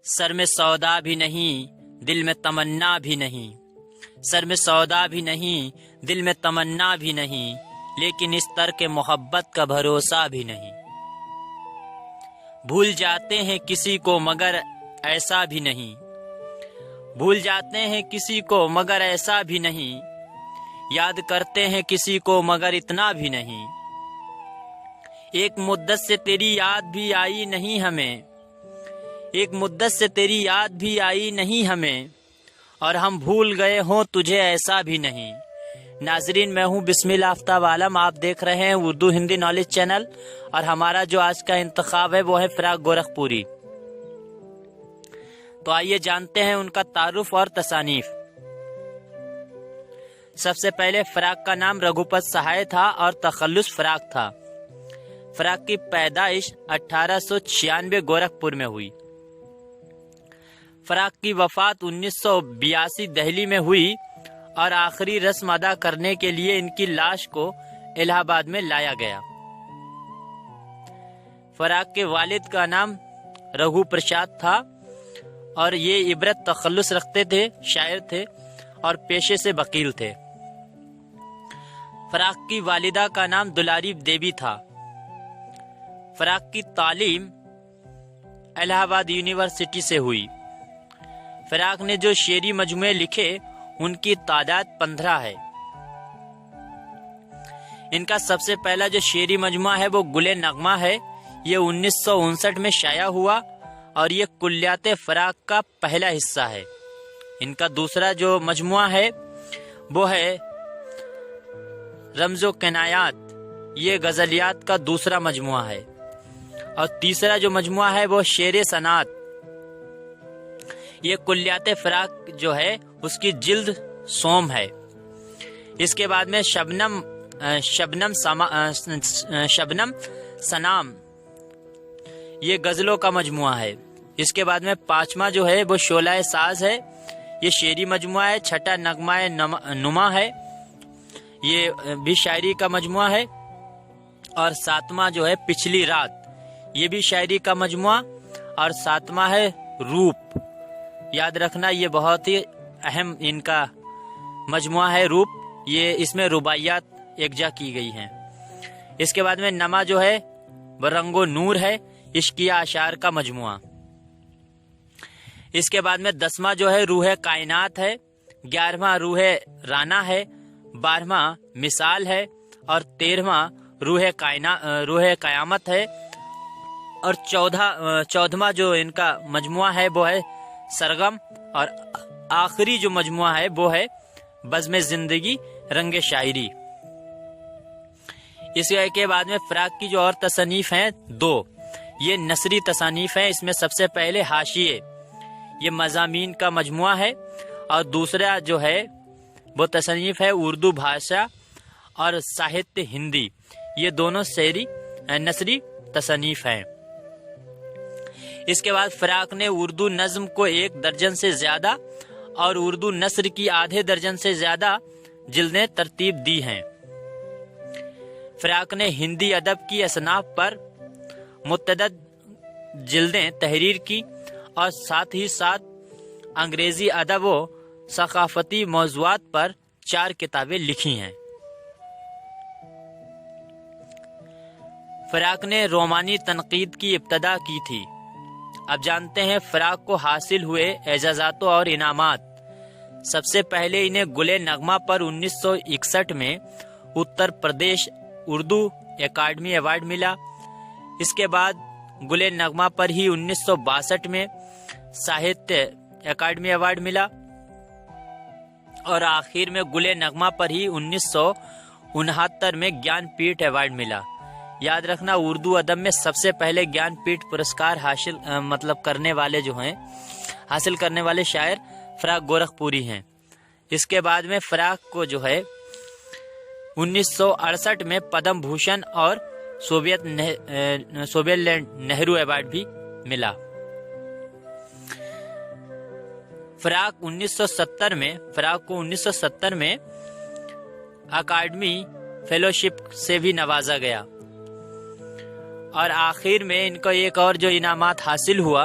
سر میں سودا بھی نہیں دل میں تمنا بھی نہیں، سر میں سودا بھی نہیں دل میں تمنا بھی نہیں، لیکن اس ترک محبت کا بھروسہ بھی نہیں۔ بھول جاتے ہیں کسی کو مگر ایسا بھی نہیں، بھول جاتے ہیں کسی کو مگر ایسا بھی نہیں، یاد کرتے ہیں کسی کو مگر اتنا بھی نہیں۔ ایک مدت سے تیری یاد بھی آئی نہیں ہمیں، ایک مدت سے تیری یاد بھی آئی نہیں ہمیں، اور ہم بھول گئے ہوں تجھے ایسا بھی نہیں۔ ناظرین، میں ہوں بسم اللہ آفتاب عالم، آپ دیکھ رہے ہیں اردو ہندی نالج چینل، اور ہمارا جو آج کا انتخاب ہے وہ ہے فراق گورکھپوری۔ تو آئیے جانتے ہیں ان کا تعارف اور تصانیف۔ سب سے پہلے فراق کا نام رگھوپت سہائے تھا اور تخلص فراق تھا۔ فراق کی پیدائش 1896 گورکھپور میں ہوئی۔ فراق کی وفات 1982 دہلی میں ہوئی، اور آخری رسم ادا کرنے کے لیے ان کی لاش کو الہ آباد میں لایا گیا۔ فراق کے والد کا نام رگھو پرساد تھا، اور یہ عبرت تخلص رکھتے تھے، شاعر تھے اور پیشے سے وکیل تھے۔ فراق کی والدہ کا نام دلاری دیوی تھا۔ فراق کی تعلیم الہ آباد یونیورسٹی سے ہوئی۔ فراق نے جو شعری مجموعے لکھے ان کی تعداد 15 ہے۔ ان کا سب سے پہلا جو شعری مجموعہ ہے وہ گل نغمہ ہے، یہ 1959 میں شائع ہوا، اور یہ کلیات فراق کا پہلا حصہ ہے۔ ان کا دوسرا جو مجموعہ ہے وہ ہے رمز و کنایات، یہ غزلیات کا دوسرا مجموعہ ہے، اور تیسرا جو مجموعہ ہے وہ شعر صنعت، یہ کلیات فراق جو ہے اس کی جلد سوم ہے۔ اس کے بعد میں شبنم سنام، یہ غزلوں کا مجموعہ ہے۔ اس کے بعد میں پانچواں جو ہے وہ شعلہ ساز ہے، یہ شعری مجموعہ ہے۔ چھٹا نغمہ نما ہے، یہ بھی شاعری کا مجموعہ ہے۔ اور ساتواں جو ہے پچھلی رات، یہ بھی شاعری کا مجموعہ، اور ساتواں ہے روپ۔ یاد رکھنا یہ بہت ہی اہم ان کا مجموعہ ہے روپ، یہ اس میں رباعیات یکجا کی گئی ہیں۔ اس کے بعد میں نما جو ہے وہ رنگ و نور ہے، عشقیہ اشعار کا مجموعہ۔ اس کے بعد میں 10واں جو ہے روح کائنات ہے، 11واں روح رانا ہے، 12واں مثال ہے، اور 13واں روح قیامت ہے، اور 14واں جو ان کا مجموعہ ہے وہ ہے سرگم، اور آخری جو مجموعہ ہے وہ ہے بزم زندگی رنگ شاعری۔ اس کے بعد میں فراق کی جو اور تصانیف ہیں 2، یہ نثری تصانیف ہیں۔ اس میں سب سے پہلے حاشیے، یہ مضامین کا مجموعہ ہے، اور دوسرا جو ہے وہ تصنیف ہے اردو بھاشا اور ساہتیہ ہندی، یہ دونوں نثری تصنیف ہیں۔ اس کے بعد فراق نے اردو نظم کو 1 درجن سے زیادہ اور اردو نثر کی آدھے درجن سے زیادہ جلدیں ترتیب دی ہیں۔ فراق نے ہندی ادب کی اصناف پر متعدد جلدیں تحریر کی، اور ساتھ ہی ساتھ انگریزی ادب و ثقافتی موضوعات پر 4 کتابیں لکھی ہیں۔ فراق نے رومانی تنقید کی ابتدا کی تھی۔ اب جانتے ہیں فراق کو حاصل ہوئے اعزازات اور انعامات۔ سب سے پہلے انہیں گل نغمہ پر 1961 میں اتر پردیش اردو اکیڈمی ایوارڈ ملا۔ اس کے بعد گل نغمہ پر ہی 1962 میں ساہتیہ اکیڈمی ایوارڈ ملا، اور آخر میں گل نغمہ پر ہی 1969 میں گیان پیٹھ ایوارڈ ملا۔ یاد رکھنا اردو ادب میں سب سے پہلے گیان پیٹھ پرسکار حاصل کرنے والے شاعر فراق گورکھپوری ہیں۔ اس کے بعد میں فراق کو جو ہے 1968 میں پدم بھوشن اور سوویت لینڈ نہرو ایوارڈ بھی ملا۔ فراق کو 1970 میں اکیڈمی فیلوشپ سے بھی نوازا گیا، اور آخر میں ان کو ایک اور جو انعامات حاصل ہوا